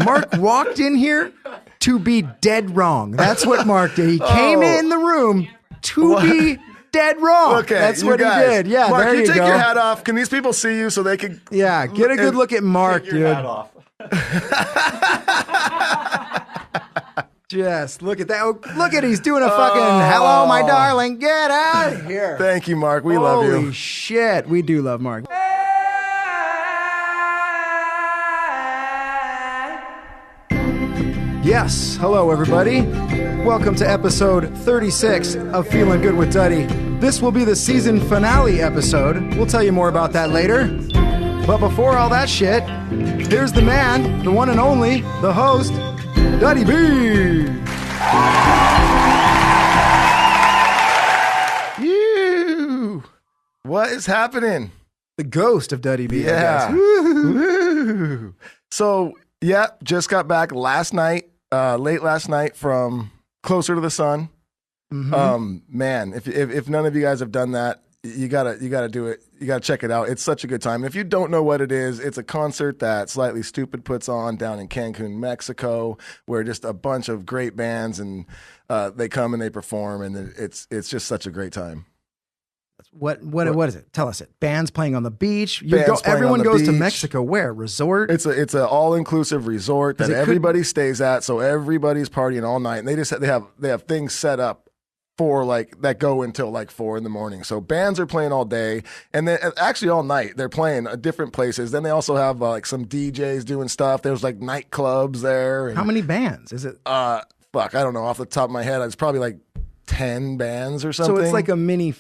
Mark walked in here to be dead wrong. That's what Mark did. He came in the room to be dead wrong. Okay, that's you what guys. he did. Yeah, Mark, there you take go. your hat off. Can these people see you so they can? Yeah, get a good look at Mark, Take your dude. hat off. Just look at that. Oh, look at he's doing a fucking hello, my darling. Get out of here. Thank you, Mark. We love you. Holy shit. We do love Mark. Yes. Hello, everybody. Welcome to episode 36 of Feeling Good with Duddy. This will be the season finale episode. We'll tell you more about that later. But before all that shit, here's the man, the one and only, the host, Duddy B. You. What is happening? The ghost of Duddy B. Yeah. I guess. Woo. So, yeah, just got back last night, late last night from Closer to the Sun. Mm-hmm. Man, if none of you guys have done that, you gotta do it. You gotta check it out. It's such a good time. And if you don't know what it is, it's a concert that Slightly Stupid puts on down in Cancun, Mexico, where just a bunch of great bands and they come and they perform, and it's just such a great time. What is it? Tell us it. Bands playing on the beach. Bands playing Everyone on the goes to beach. Mexico. Where? Resort? It's an all-inclusive resort that everybody stays at, so everybody's partying all night. And they have things set up for that go until 4 a.m. So bands are playing all day, and then actually all night they're playing at different places. Then they also have some DJs doing stuff. There's nightclubs there. And, how many bands is it? I don't know off the top of my head. It's probably 10 bands or something. So it's like a mini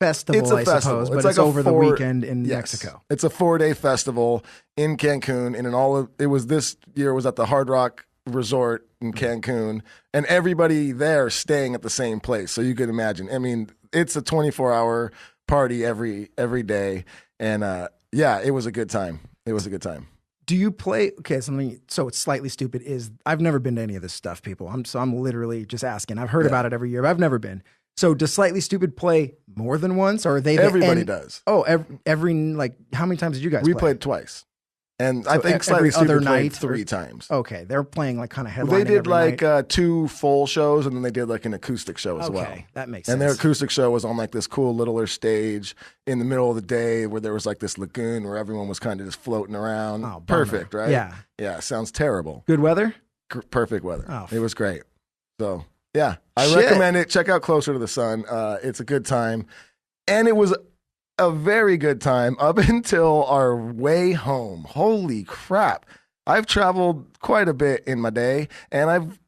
festival, It's a I festival. suppose, but It's it's like a over the 4 weekend in Yes. Mexico. It's a 4-day festival in Cancun, and it was this year was at the Hard Rock Resort in Cancun, and everybody there staying at the same place. So you could imagine. I mean, it's a 24-hour party every day, and it was a good time. It was a good time. Do you play? Okay, so it's Slightly Stupid. I've never been to any of this stuff, people. I'm literally just asking. I've heard about it every year, but I've never been. So does Slightly Stupid play more than once, or are they? Everybody does. Oh, every how many times did you guys? We play? played twice, and So I think every Slightly other Stupid night played 3 times. Okay, they're playing kind of headlining. They did every night. 2 full shows, and then they did an acoustic show as well. Okay, that makes sense. And their acoustic show was on this cool littler stage in the middle of the day where there was this lagoon where everyone was kind of just floating around. Oh, bummer. Perfect, right? Yeah. Yeah, sounds terrible. Good weather? Perfect weather. Oh, it was great. So, yeah, I Shit. recommend it. Check out Closer to the Sun. It's a good time. And it was a very good time up until our way home. Holy crap. I've traveled quite a bit in my day, and I've,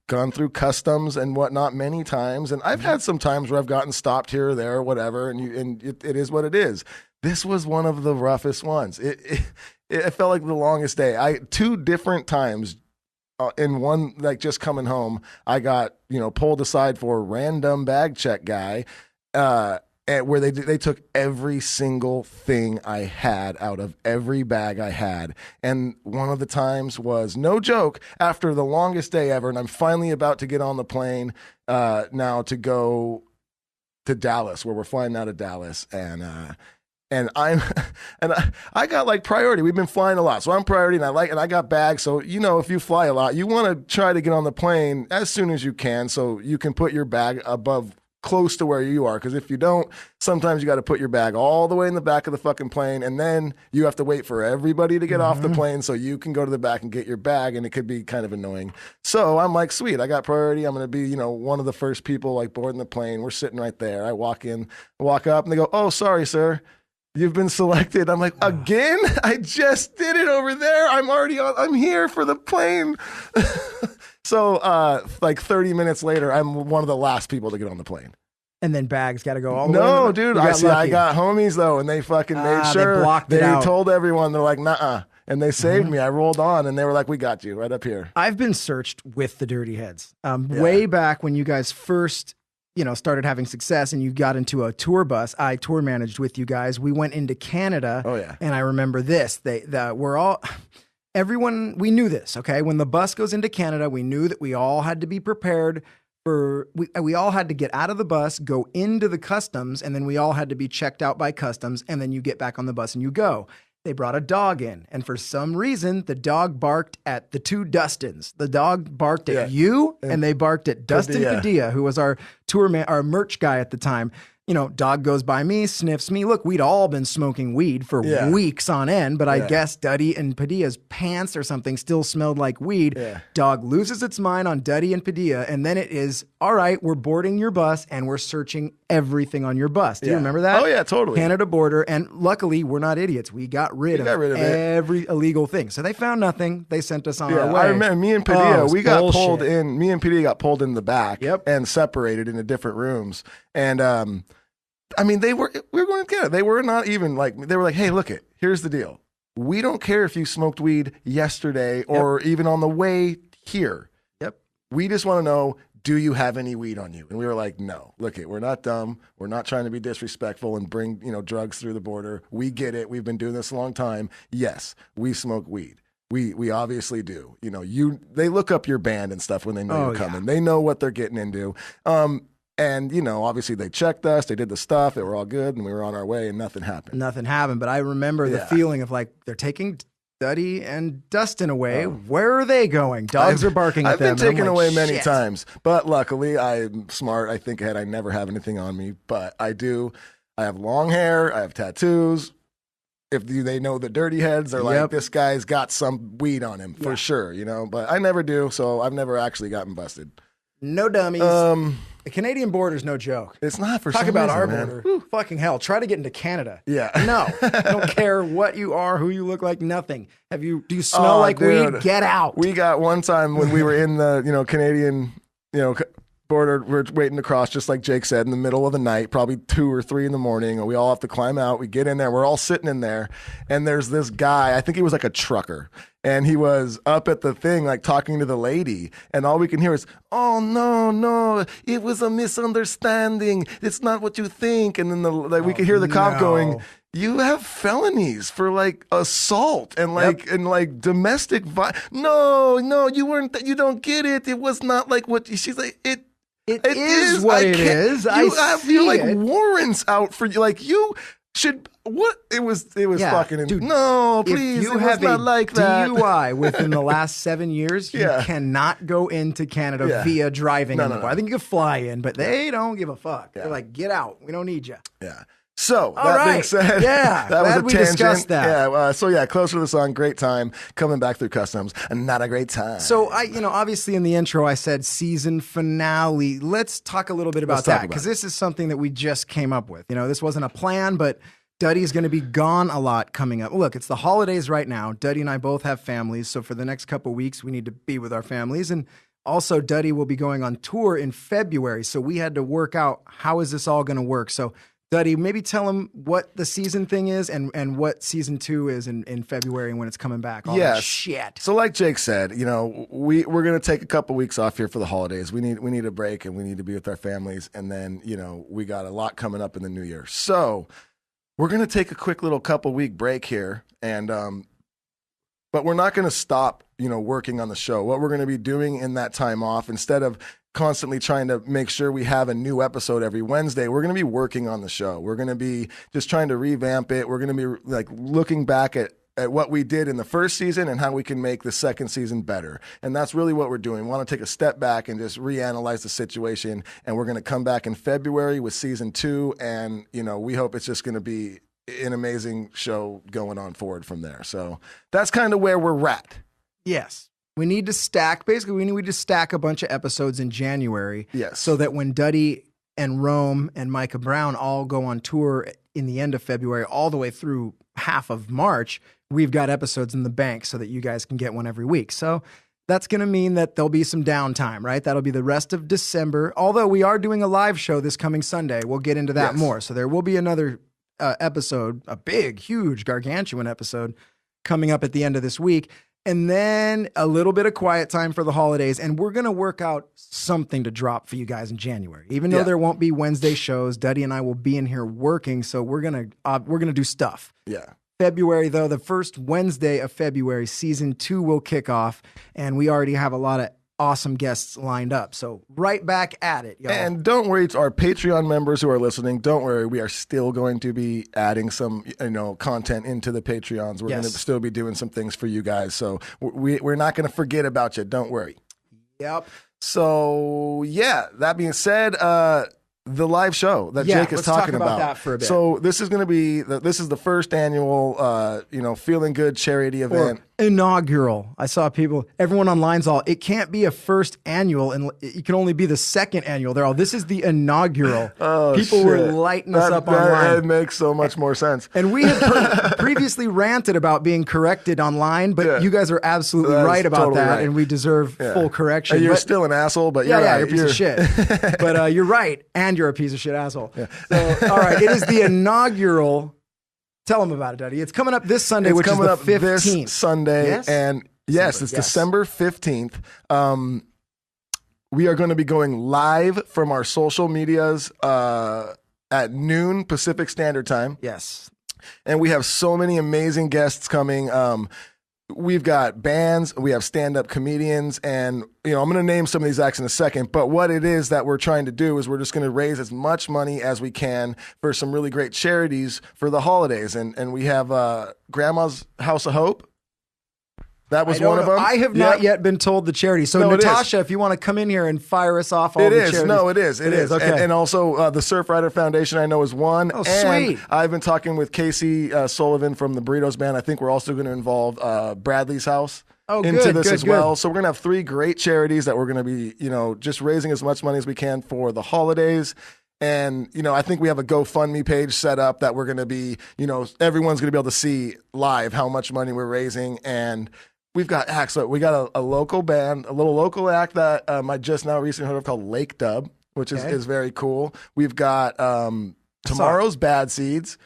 gone through customs and whatnot many times. And I've had some times where I've gotten stopped here or there or whatever, and it is what it is. This was one of the roughest ones. It felt like the longest day. 2 different times in one, just coming home, I got, pulled aside for a random bag check guy, where they took every single thing I had out of every bag I had. And one of the times was, no joke, after the longest day ever, and I'm finally about to get on the plane now to go to Dallas, where we're flying out of Dallas, and I got priority. We've been flying a lot, so I'm priority, and I got bags. So if you fly a lot, you want to try to get on the plane as soon as you can, so you can put your bag close to where you are. Because if you don't, sometimes you got to put your bag all the way in the back of the fucking plane, and then you have to wait for everybody to get off the plane so you can go to the back and get your bag, and it could be kind of annoying. So I'm like, sweet, I got priority. I'm going to be, one of the first people boarding the plane. We're sitting right there. I walk up, and they go, "Oh, sorry, sir. You've been selected." I'm like, again? I just did it over there. I'm here for the plane. So 30 minutes later, I'm one of the last people to get on the plane. And then bags got to go all the way. No, dude. I lucky. got homies though, and they fucking made sure. They blocked it out. Told everyone, they're like, "Nuh-uh." And they saved me. I rolled on, and they were like, "We got you right up here." I've been searched with the Dirty Heads. Way back when you guys first started having success and you got into a tour bus. I tour managed with you guys. We went into Canada. Oh, yeah. And I remember this. Everyone, we knew this, okay? When the bus goes into Canada, we knew that we all had to be prepared for, we all had to get out of the bus, go into the customs, and then we all had to be checked out by customs, and then you get back on the bus and you go. they brought a dog in, and for some reason, the dog barked at the two Dustins. The dog barked at you, and they barked at Dustin Padilla, who was our tour man, our merch guy at the time. You know, dog goes by me, sniffs me. Look, we'd all been smoking weed for weeks on end, but I guess Duddy and Padilla's pants or something still smelled like weed. Yeah. Dog loses its mind on Duddy and Padilla, and then it is, all right, we're boarding your bus, and we're searching everything on your bus. Do you remember that? Oh, yeah, totally. Canada border, and luckily, we're not idiots. We got rid of every illegal thing. So they found nothing. They sent us on our way. I remember me and Padilla, we got pulled in. Me and Padilla got pulled in the back and separated into different rooms. And, I mean, we were going to get it. They were not even like, they were like, hey, look here's the deal. We don't care if you smoked weed yesterday or even on the way here. Yep. We just want to know, do you have any weed on you? And we were like, no, look we're not dumb. We're not trying to be disrespectful and bring, drugs through the border. We get it. We've been doing this a long time. Yes, we smoke weed. We obviously do. They look up your band and stuff when they know you're coming. They know what they're getting into. And, obviously they checked us, they did the stuff, they were all good, and we were on our way, and nothing happened. Nothing happened, but I remember the feeling of like, they're taking Duddy and Dustin away. Where are they going? Dogs are barking at them. I've been taken away many times, but luckily I'm smart. I think I never have anything on me, but I do. I have long hair, I have tattoos. If they know the dirty heads, they're like, this guy's got some weed on him for sure, but I never do, so I've never actually gotten busted. No dummies. The Canadian border's no joke. It's not for Talk about reason, our man. border. Whew. Fucking hell. Try to get into Canada. Yeah. No. I don't care what you are, who you look like, nothing. Do you smell like weed? Get out. We got one time when we were in the, Canadian, border, we're waiting to cross, just like Jake said, in the middle of the night, probably 2 or 3 in the morning, and we all have to climb out. We get in there, we're all sitting in there, and there's this guy, I think he was like a trucker, and he was up at the thing, like talking to the lady, and all we can hear is, oh, no, it was a misunderstanding. It's not what you think. And then we could hear the cop going, you have felonies for like assault and like domestic violence. No, you weren't. You don't get it. It was not like what she's like. It is what it is. You're like warrants out for you. Like you should. What it was fucking. Dude, no, please. If you have not a like that. DUI within the last 7 years, you cannot go into Canada via driving anymore. No. I think you can fly in, but they don't give a fuck. They're like, get out. We don't need you. Yeah. So, being said, that was a tangent. Discussed that. Yeah, closer to the song, great time, coming back through customs, and not a great time. So, obviously in the intro I said season finale. Let's talk a little bit about that, because this is something that we just came up with. This wasn't a plan, but Duddy's going to be gone a lot coming up. Look, it's the holidays right now. Duddy and I both have families, so for the next couple of weeks, we need to be with our families, and also Duddy will be going on tour in February, so we had to work out how is this all going to work. So Duddy, maybe tell them what the season thing is and what season 2 is in February and when it's coming back. All that shit. So like Jake said, we're going to take a couple weeks off here for the holidays. We need a break and we need to be with our families. And then, we got a lot coming up in the new year. So we're going to take a quick little couple week break here. And, but we're not going to stop, working on the show. What we're going to be doing in that time off, instead of constantly trying to make sure we have a new episode every Wednesday, we're going to be working on the show. We're going to be just trying to revamp it. We're going to be like looking back at what we did in the first season and how we can make the second season better. And that's really what we're doing. We want to take a step back and just reanalyze the situation. And we're going to come back in February with season 2. And, we hope it's just going to be an amazing show going on forward from there. So that's kind of where we're at. Yes. We need to stack a bunch of episodes in January. Yes. So that when Duddy and Rome and Micah Brown all go on tour in the end of February, all the way through half of March, we've got episodes in the bank so that you guys can get one every week. So that's going to mean that there'll be some downtime, right? That'll be the rest of December. Although we are doing a live show this coming Sunday. We'll get into that more. So there will be another episode, a big, huge, gargantuan episode coming up at the end of this week. And then a little bit of quiet time for the holidays. And we're going to work out something to drop for you guys in January. Even though there won't be Wednesday shows, Duddy and I will be in here working. So we're going to do stuff. Yeah. February, though, the first Wednesday of February, season 2 will kick off. And we already have a lot of awesome guests lined up. So right back at it, y'all. And don't worry, to our Patreon members who are listening, don't worry, we are still going to be adding some, content into the Patreons. We're going to still be doing some things for you guys. So we're not going to forget about you. Don't worry. Yep. So yeah, that being said, the live show that Jake is talking about. That for a bit. So this is going to be the first annual, feeling good charity event. Inaugural. I saw everyone online's all, it can't be a first annual, and it can only be the second annual. They're all, this is the inaugural. People were lighting us up online. That makes so much more sense. And we had previously ranted about being corrected online, but you guys are absolutely right about totally that, right. And we deserve full correction. And you're still an asshole, but you're right. You're a piece of shit. But you're right, and you're a piece of shit asshole. Yeah. So, all right, it is the inaugural. Tell them about it, Daddy. It's coming up this Sunday, which is the 15th. This Sunday, yes? And yes, it's December 15th. We are going to be going live from our social medias at noon Pacific Standard Time. Yes. And we have so many amazing guests coming. We've got bands, we have stand-up comedians, and I'm going to name some of these acts in a second, but what it is that we're trying to do is we're just going to raise as much money as we can for some really great charities for the holidays. And we have Grandma's House of Hope. That was one of them. I have not yet been told the charity. So, Natasha, if you want to come in here and fire us off all the charities. It is. Okay. And also the Surf Rider Foundation, I know, is one. Oh, sweet. I've been talking with Casey Sullivan from the Burritos Band. I think we're also going to involve Bradley's House into this as well. So we're going to have 3 great charities that we're going to be, just raising as much money as we can for the holidays. And, I think we have a GoFundMe page set up that we're going to be, everyone's going to be able to see live how much money we're raising. And we've got acts. So we got a local band, a little local act that I just now recently heard of called Lake Dub, which is very cool. We've got Tomorrow's Bad Seeds.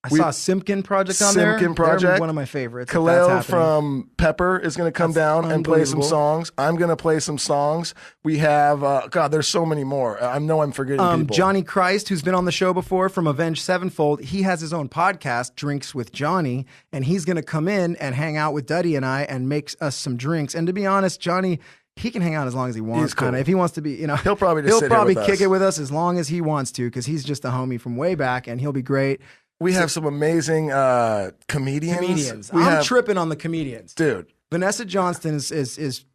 I saw a Simpkin Project on there. Simpkin Project. They're one of my favorites. Kaleo from Pepper is going to come down and play some songs. I'm going to play some songs. We have, there's so many more. I know I'm forgetting people. Johnny Christ, who's been on the show before from Avenged Sevenfold, he has his own podcast, Drinks with Johnny, and he's going to come in and hang out with Duddy and I and make us some drinks. And to be honest, Johnny, he can hang out as long as he wants. Cool. If he wants to be, he'll probably kick it with us as long as he wants to, because he's just a homie from way back, and he'll be great. We have some amazing comedians. I'm tripping on the comedians, dude. Vanessa Johnston is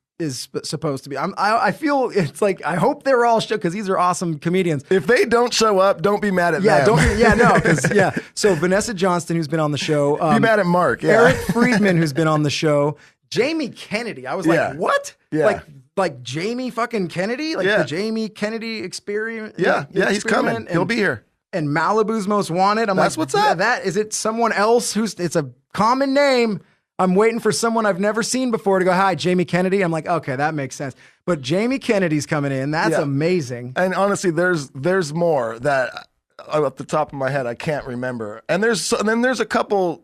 supposed to be. I feel it's like I hope they're all show because these are awesome comedians. If they don't show up, don't be mad at them. So Vanessa Johnston, who's been on the show, be mad at Mark. Yeah. Eric Friedman, who's been on the show, Jamie Kennedy. I was like, what? Yeah. Like Jamie fucking Kennedy, the Jamie Kennedy experience. Yeah, he's coming. He'll be here. And Malibu's Most Wanted. That's what's up. Is it someone else it's a common name? I'm waiting for someone I've never seen before to go, hi, Jamie Kennedy. I'm like, okay, that makes sense. But Jamie Kennedy's coming in. That's amazing. And honestly, there's more that off the top of my head I can't remember. And then there's a couple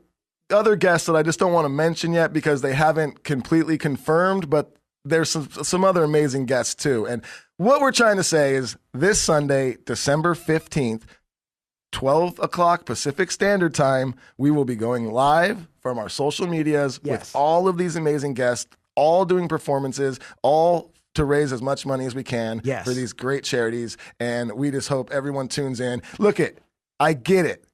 other guests that I just don't want to mention yet because they haven't completely confirmed, but there's some other amazing guests too. And what we're trying to say is this Sunday, December 15th, 12 o'clock Pacific Standard Time, we will be going live from our social medias with all of these amazing guests, all doing performances, all to raise as much money as we can for these great charities. And we just hope everyone tunes in. I get it.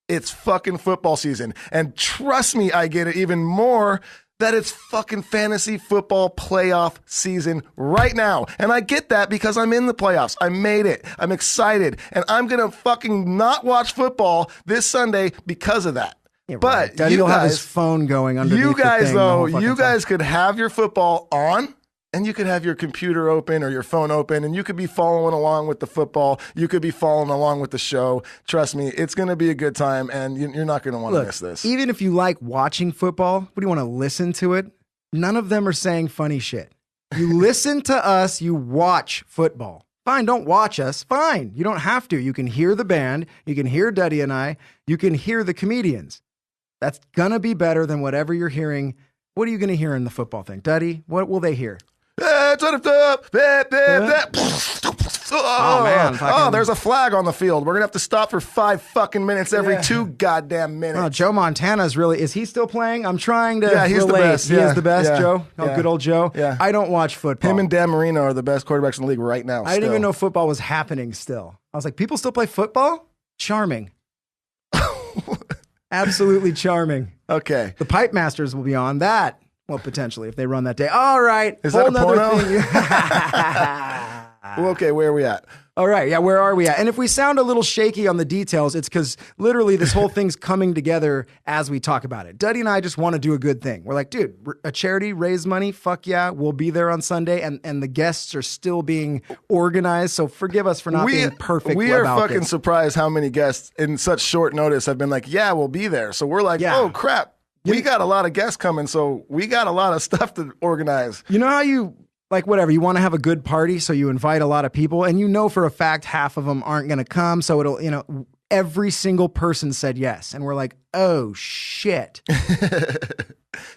It's fucking football season. And trust me, I get it even more that it's fucking fantasy football playoff season right now. And I get that because I'm in the playoffs. I made it. I'm excited. And I'm going to fucking not watch football this Sunday because of that. Yeah, but Daddy will have his phone going underneath you guys, the thing could have your football on. And you could have your computer open or your phone open, and you could be following along with the football. You could be following along with the show. Trust me, it's going to be a good time, and you're not going to want to miss this. Even if you like watching football, but you want to listen to it, none of them are saying funny shit. You listen to us, you watch football. Fine, don't watch us. Fine, you don't have to. You can hear the band. You can hear Duddy and I. You can hear the comedians. That's going to be better than whatever you're hearing. What are you going to hear in the football thing? Duddy, what will they hear? Oh, man, fucking- there's a flag on the field. We're gonna have to stop for 5 fucking minutes every 2 goddamn minutes. Oh, Joe Montana's really, is he still playing? I'm trying to Yeah, he's the relate. best. He Yeah, is the best, yeah, Joe. Oh, yeah. good old Joe. Yeah. I don't watch football. Him and Dan Marino are the best quarterbacks in the league right now. I didn't even know football was happening still. I was like, people still play football? Charming. Absolutely charming. Okay. The Pipe Masters will be on that. Well, potentially, if they run that day. All right. Is that a porno? Thing. Well, okay, where are we at? All right. Yeah, where are we at? And if we sound a little shaky on the details, it's because literally this whole thing's coming together as we talk about it. Duddy and I just want to do a good thing. We're like, dude, a charity, raise money. Fuck yeah. We'll be there on Sunday. And the guests are still being organized. So forgive us for not being perfect. We are about fucking this. surprised how many guests in such short notice have been like, yeah, we'll be there. So we're like, Yeah. oh, crap. We got a lot of guests coming, so we got a lot of stuff to organize. You know how you, like, whatever, you want to have a good party, so you invite a lot of people, and you know for a fact half of them aren't going to come, so it'll, you know, every single person said yes. And we're like, oh, shit.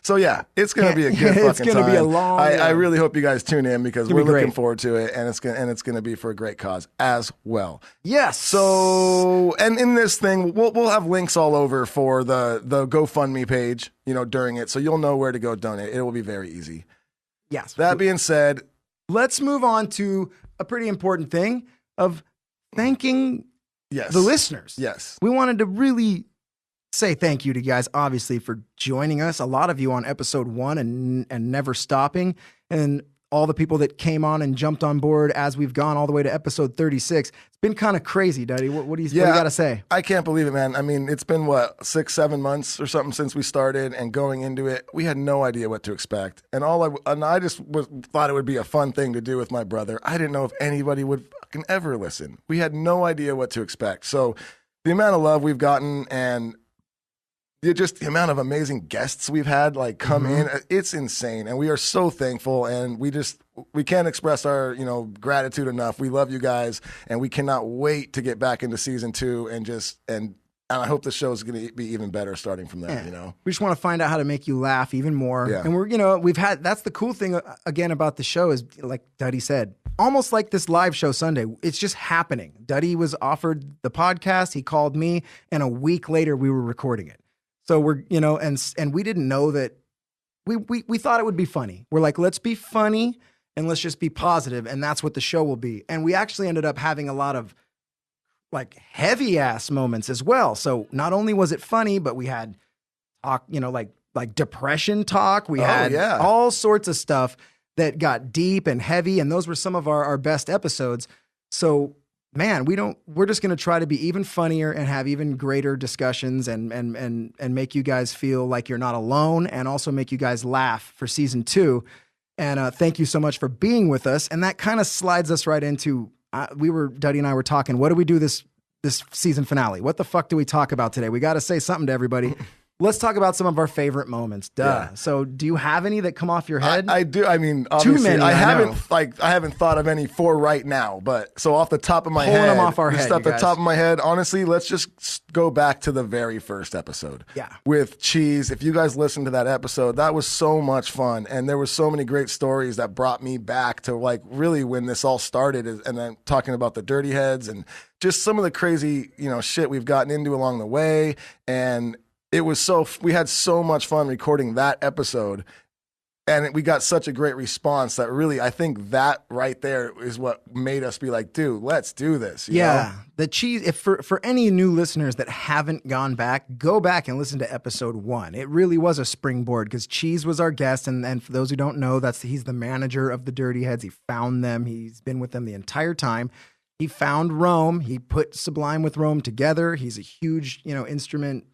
So, yeah, it's going to be a good fucking time. It's going to be a long... I really hope you guys tune in because It's we're gonna be looking great. forward to it, and it's going to be for a great cause as well. Yes. So, and in this thing, we'll have links all over for the GoFundMe page, you know, during it, so you'll know where to go donate. It will be very easy. Yes. That being said, Let's move on to a pretty important thing of thanking yes, the listeners. Yes. We wanted to really say thank you to you guys, obviously, for joining us. A lot of you on episode 1 and never stopping, and all the people that came on and jumped on board as we've gone all the way to episode 36. It's been kind of crazy, Duddy. What do you got to say? I can't believe it, man. I mean, it's been, 6-7 months or something since we started, and going into it, we had no idea what to expect. And I just thought it would be a fun thing to do with my brother. I didn't know if anybody would fucking ever listen. We had no idea what to expect. So the amount of love we've gotten and just the amount of amazing guests we've had like come in, it's insane. And we are so thankful, and we can't express our, gratitude enough. We love you guys, and we cannot wait to get back into season 2 and I hope the show is going to be even better starting from there, We just want to find out how to make you laugh even more. Yeah. And that's the cool thing again about the show is, like Duddy said, almost like this live show Sunday, it's just happening. Duddy was offered the podcast. He called me, and a week later we were recording it. So we're, and we didn't know that we thought it would be funny. We're like, let's be funny and let's just be positive, and that's what the show will be. And we actually ended up having a lot of like heavy ass moments as well. So not only was it funny, but we had talk, like depression talk. We had all sorts of stuff that got deep and heavy, and those were some of our best episodes. So man, we're just going to try to be even funnier and have even greater discussions and make you guys feel like you're not alone, and also make you guys laugh for season 2. And thank you so much for being with us. And that kind of slides us right into, Duddy and I were talking, what do we do this season finale? What the fuck do we talk about today? We got to say something to everybody. Let's talk about some of our favorite moments. Duh. Yeah. So do you have any that come off your head? I do. I mean, obviously, too many. I haven't thought of any for right now, but so off the top of my head, them off our head, just off the top of my head, honestly, let's just go back to the very first episode. Yeah. With Cheese. If you guys listened to that episode, that was so much fun. And there were so many great stories that brought me back to like really when this all started, and then talking about the Dirty Heads and just some of the crazy, shit we've gotten into along the way. And we had so much fun recording that episode, and we got such a great response that really, I think that right there is what made us be like, dude, let's do this. You know? The Cheese, if for any new listeners that haven't gone back, go back and listen to episode 1. It really was a springboard because Cheese was our guest. And for those who don't know, he's the manager of the Dirty Heads. He found them. He's been with them the entire time. He found Rome. He put Sublime with Rome together. He's a huge, instrument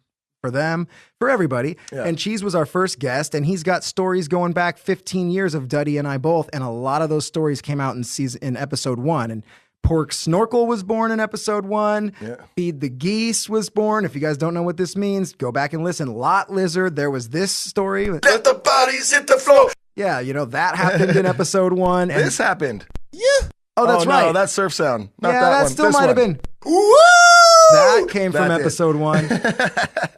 for them, for everybody. Yeah. And Cheese was our first guest, and he's got stories going back 15 years of Duddy and I both, and a lot of those stories came out in episode 1. And Pork Snorkel was born in episode 1. Yeah. Feed the Geese was born. If you guys don't know what this means, go back and listen. Lot Lizard, there was this story. Let the bodies hit the floor. Yeah, that happened in episode 1. And this happened. Yeah. Oh, that's right. No, that's Surf Sound. Not yeah, that one. Still might have been. Woo! That came from episode 1.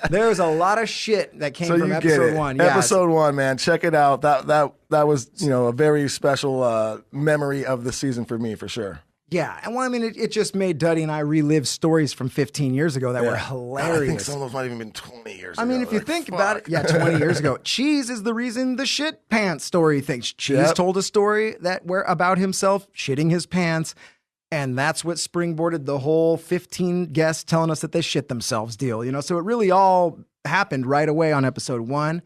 There's a lot of shit that came from episode 1. Yeah. Episode 1, man. Check it out. That was, a very special memory of the season for me, for sure. Yeah, and well, I mean, it just made Duddy and I relive stories from 15 years ago that were hilarious. I think some of those might have even been 20 years ago. I mean, if you think about it, 20 years ago. Cheese is the reason the shit pants story thinks. Cheese told a story about himself shitting his pants, and that's what springboarded the whole 15 guests telling us that they shit themselves deal. You know, so it really all happened right away on episode 1.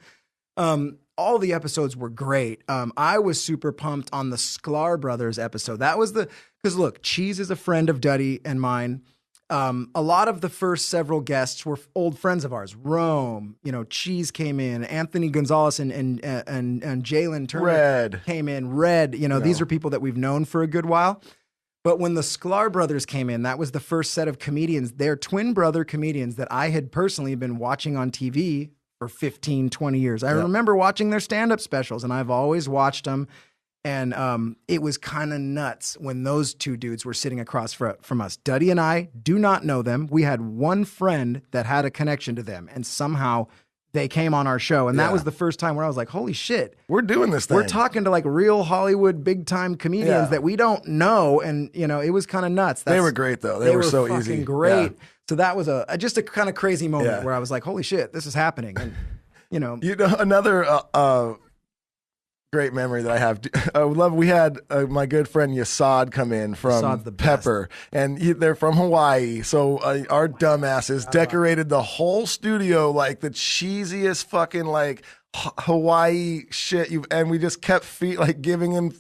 All the episodes were great. I was super pumped on the Sklar Brothers episode. That was because look, Cheese is a friend of Duddy and mine. A lot of the first several guests were old friends of ours. Rome, Cheese came in. Anthony Gonzalez and Jalen Turner came in. Red, these are people that we've known for a good while. But when the Sklar Brothers came in, that was the first set of comedians. They're twin brother comedians that I had personally been watching on TV for 15, 20 years. I remember watching their stand-up specials, and I've always watched them. And it was kind of nuts when those two dudes were sitting across from us. Duddy and I do not know them. We had one friend that had a connection to them, and somehow they came on our show. And that was the first time where I was like, holy shit. We're doing this thing. We're talking to like real Hollywood big-time comedians that we don't know. And, it was kind of nuts. They were great, though. They were so easy. Great. Yeah. So that was just a kind of crazy moment where I was like, holy shit, this is happening. And, another great memory that I have. We had my good friend Yasad come in from Pepper, and they're from Hawaii. So our dumbasses decorated the whole studio like the cheesiest fucking like Hawaii shit. And we just kept giving him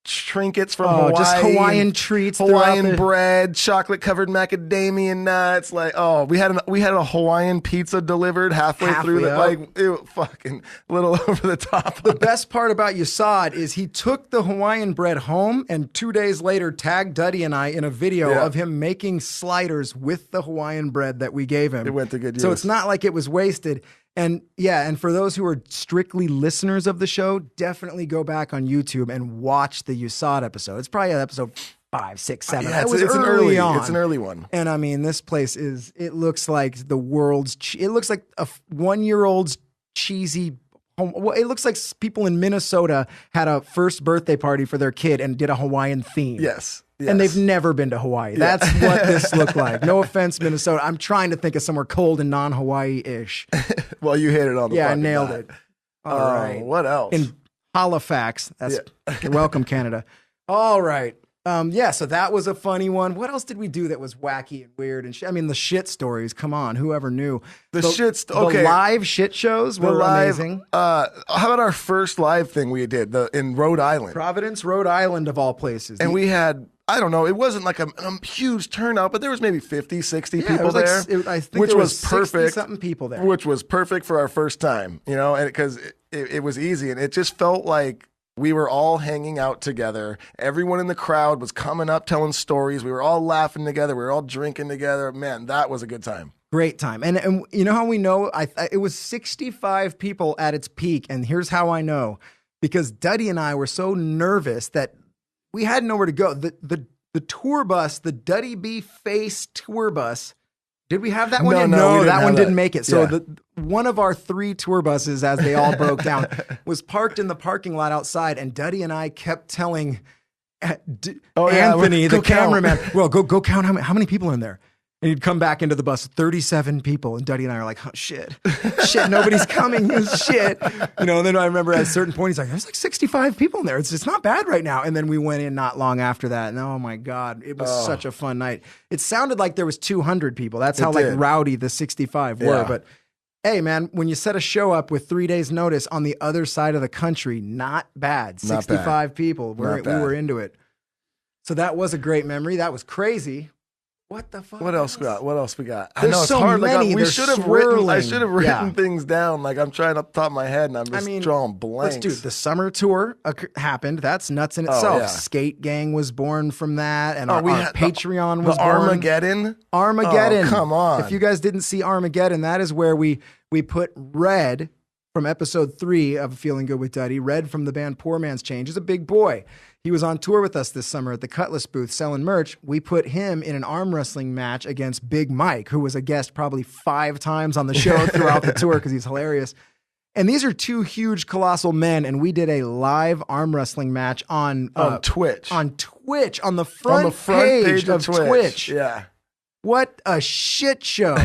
trinkets from Hawaii, just Hawaiian treats, Hawaiian bread, chocolate covered macadamia nuts. We had a Hawaiian pizza delivered halfway through. It was fucking a little over the top. The best part about Yasad is he took the Hawaiian bread home and 2 days later tagged Duddy and I in a video of him making sliders with the Hawaiian bread that we gave him. It went to good use. So it's not like it was wasted. And and for those who are strictly listeners of the show, definitely go back on YouTube and watch the USAD episode. It's probably episode 5, 6, 7. Yeah, it's an early one. And I mean, this place it looks like the world's, it looks like a 1-year-old's cheesy. It looks like people in Minnesota had a first birthday party for their kid and did a Hawaiian theme. Yes. And they've never been to Hawaii. That's what this looked like. No offense, Minnesota. I'm trying to think of somewhere cold and non-Hawaii-ish. Well, you hit it on the I nailed it. All right. What else? In Halifax. You're welcome, Canada. All right. So that was a funny one. What else did we do that was wacky and weird and shit? I mean, the shit stories. Come on, whoever knew. The live shit shows were amazing. How about our first live thing we did in Rhode Island? Providence, Rhode Island, of all places. And we had, I don't know, it wasn't like a huge turnout, but there was maybe 50, 60 people there. I think there was perfect. 60-something people there. Which was perfect for our first time, and because it was easy, and it just felt like we were all hanging out together. Everyone in the crowd was coming up, telling stories. We were all laughing together. We were all drinking together. Man, that was a good time. Great time. And you know how we know? It was 65 people at its peak. And here's how I know. Because Duddy and I were so nervous that we had nowhere to go. The tour bus, the Duddy B Face tour bus, did we have that one yet? No, that one didn't make it. So one of our 3 tour buses, as they all broke down, was parked in the parking lot outside, and Duddy and I kept telling Anthony, the cameraman, well, go count how many people are in there. And he'd come back into the bus, 37 people. And Duddy and I are like, oh, shit, nobody's coming. Shit. And then I remember at a certain point, he's like, there's like 65 people in there. It's not bad right now. And then we went in not long after that. And oh my God, it was such a fun night. It sounded like there was 200 people. That's how rowdy the 65 were. But hey, man, when you set a show up with 3 days notice on the other side of the country, not bad. 65 people. We were into it. So that was a great memory. That was crazy. What the fuck? What else we got? I know it's so hard. Many. I should have written things down. Like I'm trying off the top of my head, and I'm just drawing blanks. Dude, the summer tour happened. That's nuts in itself. Skate Gang was born from that, and our Patreon was born. Armageddon. Oh, come on! If you guys didn't see Armageddon, that is where we put Red from episode 3 of Feeling Good with Duddy. Red from the band Poor Man's Change is a big boy. He was on tour with us this summer at the Cutlass booth selling merch. We put him in an arm wrestling match against Big Mike, who was a guest probably 5 times on the show throughout the tour because he's hilarious. And these are two huge, colossal men, and we did a live arm wrestling match on Twitch. On Twitch, on the front page of Twitch. Yeah. What a shit show.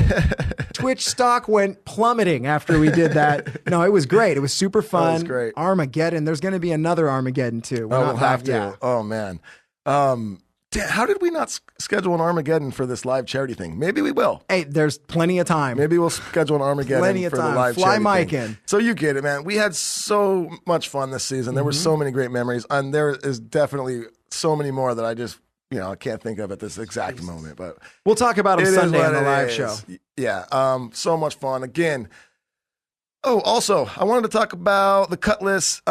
Twitch stock went plummeting after we did that. No, it was great. It was super fun. That was great. Armageddon. There's going to be another Armageddon, too. We'll have to. Yeah. Oh, man. How did we not schedule an Armageddon for this live charity thing? Maybe we will. Hey, there's plenty of time. Maybe we'll schedule an Armageddon for the live Fly charity Mike thing. in. So you get it, man. We had so much fun this season. There were so many great memories, and there is definitely so many more that I just, I can't think of at this exact moment. But we'll talk about them Sunday on the live show. Yeah, so much fun. Again, also, I wanted to talk about the Cutlass.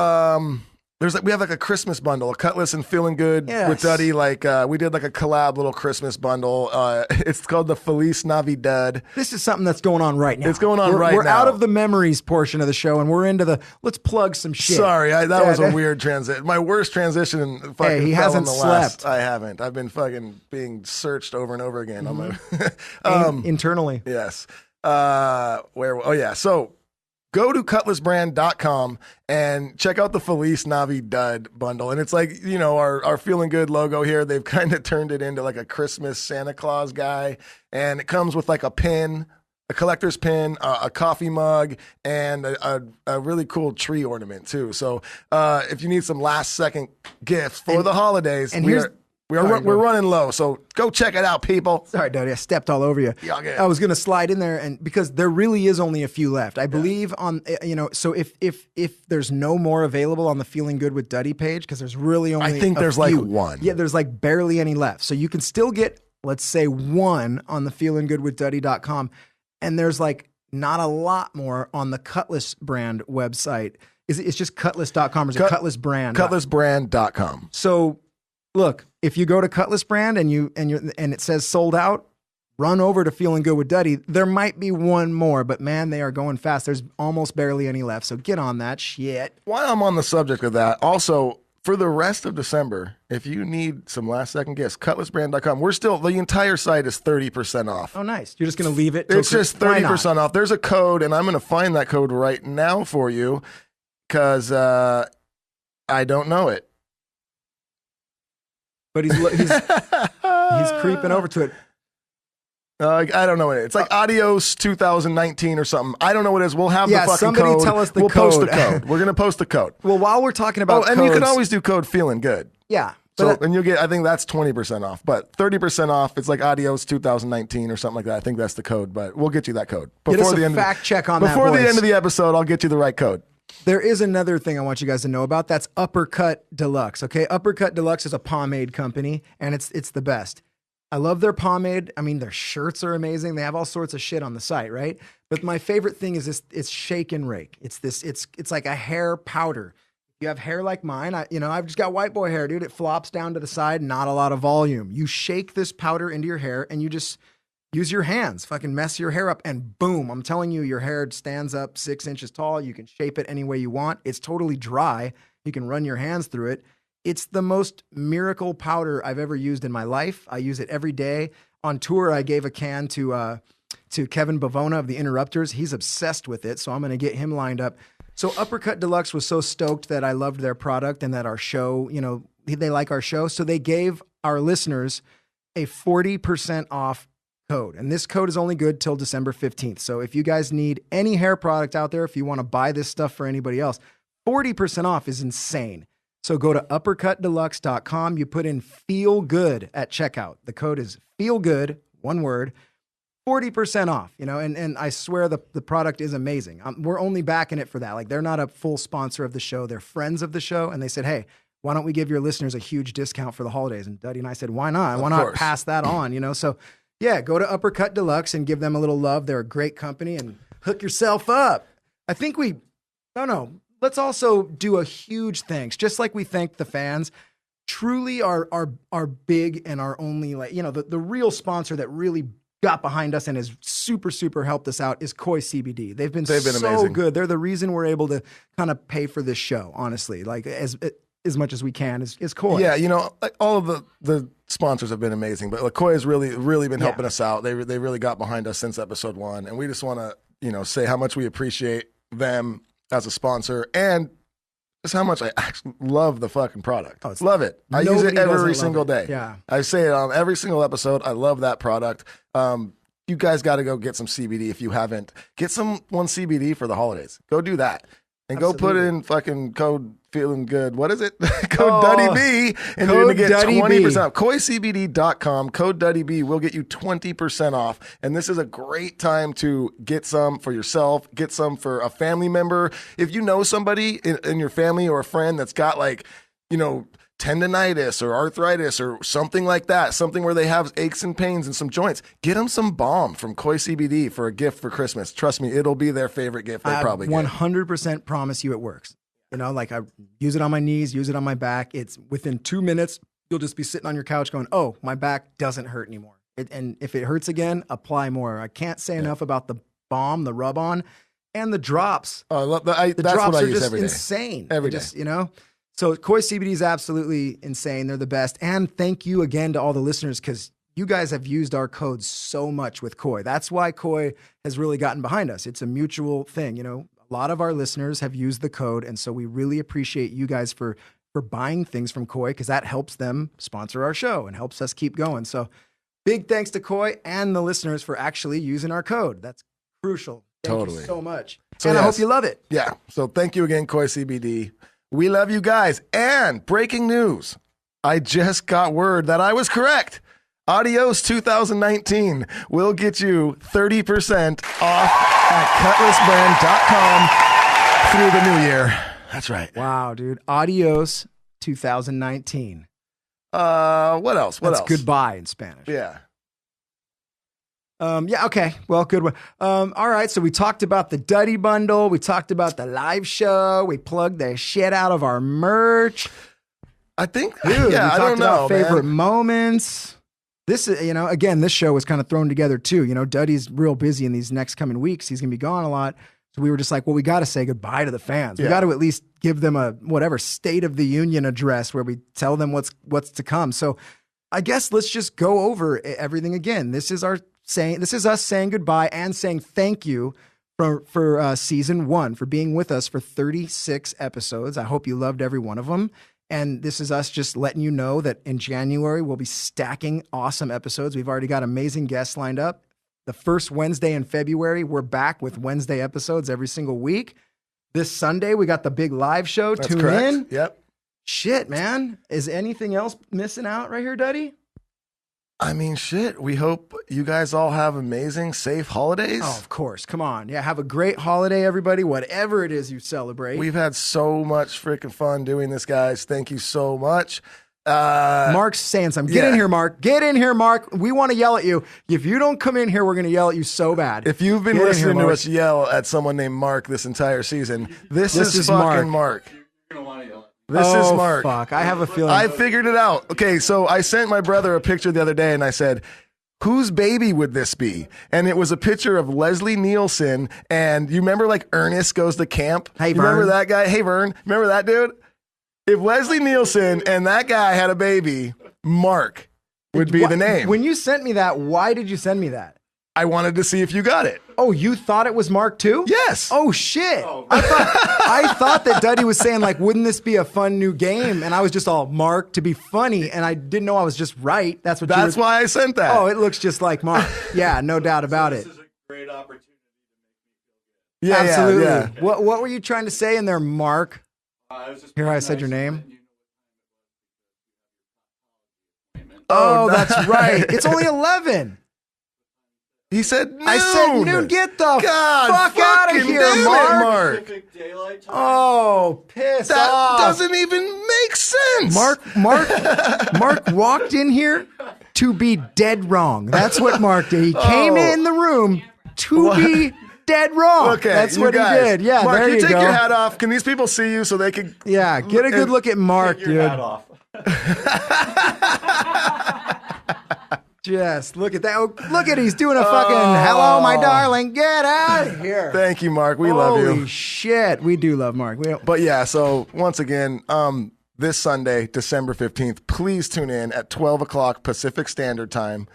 We have like a Christmas bundle, a Cutlass and Feeling Good with Duddy. Like we did like a collab little Christmas bundle. It's called the Feliz Navidad. This is something that's going on right now. It's going on right now. We're out of the memories portion of the show, and we're into the let's plug some shit. Sorry, that was a weird transition. My worst transition. In fucking he hasn't slept. I haven't. I've been fucking being searched over and over again on my internally. Yes. So go to cutlassbrand.com and check out the Feliz Navidad bundle. And it's like, our Feeling Good logo here. They've kind of turned it into like a Christmas Santa Claus guy. And it comes with like a pin, a collector's pin, a coffee mug, and a really cool tree ornament too. So if you need some last second gifts for the holidays, and we're running low, so go check it out, people. Sorry, Duddy, I stepped all over you. Yeah, okay. I was going to slide in there, and because there really is only a few left. I believe on, so if there's no more available on the Feeling Good with Duddy page, because there's really only I think there's few. like one. Yeah, there's like barely any left. So you can still get, let's say, one on the feelinggoodwithduddy.com, and there's like not a lot more on the Cutlass brand website. It's just cutlass.com or is it Cutlass brand? Cutlassbrand.com. So look, if you go to Cutlass brand and it says sold out, run over to Feeling Good with Duddy. There might be one more, but man, they are going fast. There's almost barely any left. So get on that shit. While I'm on the subject of that, also for the rest of December, if you need some last second gifts, cutlassbrand.com. The entire site is 30% off. Oh, nice. You're just going to leave it? It's just 30% off. There's a code, and I'm going to find that code right now for you because I don't know it. But he's creeping over to it. I don't know what it is. It's like Adios 2019 or something. I don't know what it is. We'll have the fucking somebody code. Tell us the we'll code. Post the code. We're going to post the code. Well, while we're talking about and codes, you can always do code Feeling Good. Yeah. And you'll get, I think that's 20% off, but 30% off. It's like Adios 2019 or something like that. I think that's the code, but we'll get you that code. Get us a fact check on that, before the end of the episode, I'll get you the right code. There is another thing I want you guys to know about. That's Uppercut Deluxe. Okay, Uppercut Deluxe is a pomade company, and it's the best. I love their pomade. I mean, their shirts are amazing. They have all sorts of shit on the site, right? But my favorite thing is this: it's shake and rake. It's like a hair powder. You have hair like mine. I've just got white boy hair, dude. It flops down to the side, not a lot of volume. You shake this powder into your hair, and you just use your hands, fucking mess your hair up, and boom, I'm telling you, your hair stands up 6 inches tall. You can shape it any way you want. It's totally dry. You can run your hands through it. It's the most miracle powder I've ever used in my life. I use it every day. On tour, I gave a can to Kevin Bavona of the Interrupters. He's obsessed with it, so I'm going to get him lined up. So Uppercut Deluxe was so stoked that I loved their product and that our show, they like our show. So they gave our listeners a 40% off code. And this code is only good till December 15th. So if you guys need any hair product out there, if you want to buy this stuff for anybody else, 40% off is insane. So go to uppercutdeluxe.com. You put in feel good at checkout. The code is feel good, one word, 40% off, and I swear the product is amazing. We're only backing it for that. Like, they're not a full sponsor of the show. They're friends of the show. And they said, hey, why don't we give your listeners a huge discount for the holidays? And Duddy and I said, why not? Why not pass that on, So yeah, go to Uppercut Deluxe and give them a little love. They're a great company, and hook yourself up. I think let's also do a huge thanks, just like we thanked the fans. Truly our big and our only, the real sponsor that really got behind us and has super, super helped us out is Koi CBD. They've been so amazing. good. They're the reason we're able to kind of pay for this show, honestly, like as much as we can is Koi. Yeah, all of the sponsors have been amazing, but Koi has really, really been helping us out. They really got behind us since episode 1, and we just want to, say how much we appreciate them as a sponsor, and just how much I actually love the fucking product. Love it. I use Nobody it doesn't every love single it. day. Yeah. I say it on every single episode. I love that product. You guys got to go get some CBD if you haven't. Get one CBD for the holidays. Go do that. And go put in fucking code feeling good. What is it? Code DuddyB. And you're going to get 20% off. KoiCBD.com. Code DuddyB will get you 20% off. And this is a great time to get some for yourself. Get some for a family member. If you know somebody in your family or a friend that's got tendonitis or arthritis or something like that, something where they have aches and pains and some joints, get them some balm from Koi CBD for a gift for Christmas. Trust me, it'll be their favorite gift they probably get. 100% promise you it works. I use it on my knees, use it on my back. It's within 2 minutes, you'll just be sitting on your couch going, oh, my back doesn't hurt anymore. And if it hurts again, apply more. I can't say enough about the balm, the rub-on, and the drops. Oh, the that's drops what I are use just every day. insane. Every day. Just, So Koi CBD is absolutely insane. They're the best. And thank you again to all the listeners, because you guys have used our codes so much with Koi. That's why Koi has really gotten behind us. It's a mutual thing. A lot of our listeners have used the code. And so we really appreciate you guys for buying things from Koi, because that helps them sponsor our show and helps us keep going. So big thanks to Koi and the listeners for actually using our code. That's crucial. Thank you so much. And I hope you love it. Yeah. So thank you again, Koi CBD. We love you guys. And breaking news, I just got word that I was correct. Adios 2019 will get you 30% off at cutlassbrand.com through the new year. That's right. Wow, dude. Adios 2019. What else? That's goodbye in Spanish. Yeah. Okay. Well, good one. All right. So we talked about the Duddy bundle. We talked about the live show. We plugged the shit out of our merch. I think, dude, we talked I don't know, about favorite moments. This is, again, this show was kind of thrown together too. Duddy's real busy in these next coming weeks. He's going to be gone a lot. So we were just like, well, we got to say goodbye to the fans. We got to at least give them a State of the Union address where we tell them what's to come. So I guess let's just go over everything again. This is us saying goodbye and saying thank you for season 1, for being with us for 36 episodes. I hope you loved every one of them. And this is us just letting you know that in January, we'll be stacking awesome episodes. We've already got amazing guests lined up. The first Wednesday in February, we're back with Wednesday episodes every single week. This Sunday, we got the big live show. That's Tune correct. in. Yep. Shit, man. Is anything else missing out right here, Duddy? I mean, shit. We hope you guys all have amazing, safe holidays. Oh, of course. Come on. Yeah, have a great holiday, everybody, whatever it is you celebrate. We've had so much freaking fun doing this, guys. Thank you so much. Mark's saying something. Get in here, Mark. Get in here, Mark. We want to yell at you. If you don't come in here, we're going to yell at you so bad. If you've been listening to us yell at someone named Mark this entire season, this is fucking Mark. You're going to want to yell at This is Mark. Fuck. I have a feeling. I figured it out. Okay, so I sent my brother a picture the other day and I said, whose baby would this be? And it was a picture of Leslie Nielsen. And you remember Ernest Goes to Camp? Hey, you Vern. remember that guy? Hey, Vern. Remember that dude? If Leslie Nielsen and that guy had a baby, Mark would be the name. When you sent me that, why did you send me that? I wanted to see if you got it. Oh, you thought it was Mark too? Yes. Oh shit! I thought that Duddy was saying wouldn't this be a fun new game? And I was just all Mark to be funny, and I didn't know I was just right. That's why I sent that. Oh, it looks just like Mark. Yeah, no doubt about it. This is a great opportunity to make me feel good. Yeah, absolutely. Yeah. What were you trying to say in there, Mark? Here I said your name. Oh, that's right. It's only 11. He said noon. I said noon. Get the fuck out of here, damn Mark. It, Mark. Oh, piss That off. doesn't even make sense. Mark walked in here to be dead wrong. That's what Mark did. He came in the room to be dead wrong. Okay, that's what guys. he did. Yeah, Mark, there you take go. your hat off. Can these people see you so they can? Yeah, get a good look at Mark, Take your hat off. Just look at that. Oh, look at he's doing a fucking hello, my darling. Get out of here. Thank you, Mark. We love you. Holy shit. We do love Mark. But yeah, so once again, this Sunday, December 15th, please tune in at 12 o'clock Pacific Standard Time.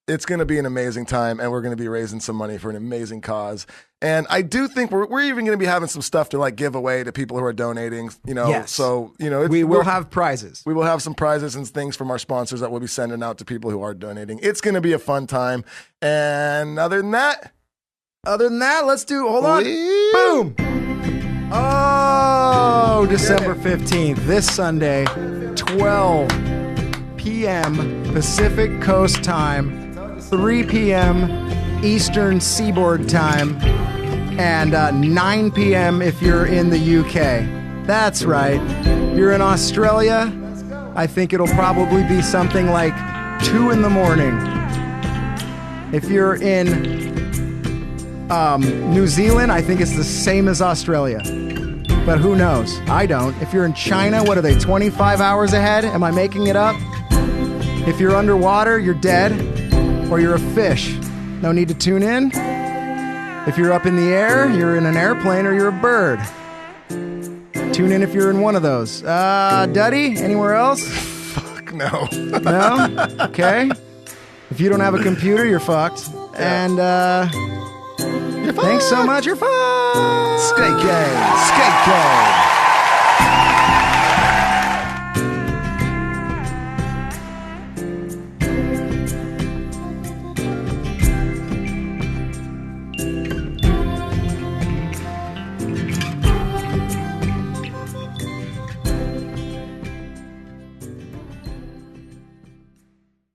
It's going to be an amazing time, and we're going to be raising some money for an amazing cause. And I do think we're even going to be having some stuff to like give away to people who are donating. Yes. So we will have prizes. We will have some prizes and things from our sponsors that we'll be sending out to people who are donating. It's going to be a fun time. And other than that, let's do. Hold on. Boom. Oh, December 15th, this Sunday, 12 p.m. Pacific Coast Time. 3 p.m. Eastern Seaboard Time, and 9 p.m. if you're in the UK. That's right. You're in Australia, I think it'll probably be something like 2 in the morning. If you're in New Zealand, I think it's the same as Australia. But who knows? I don't. If you're in China, what are they, 25 hours ahead? Am I making it up? If you're underwater, you're dead. Or you're a fish. No need to tune in. If you're up in the air, you're in an airplane, or you're a bird. Tune in if you're in one of those. Duddy, anywhere else? fuck no. No? Okay. If you don't have a computer, you're fucked. And You're thanks so much. You're fucked. Skate gang. Skate gang.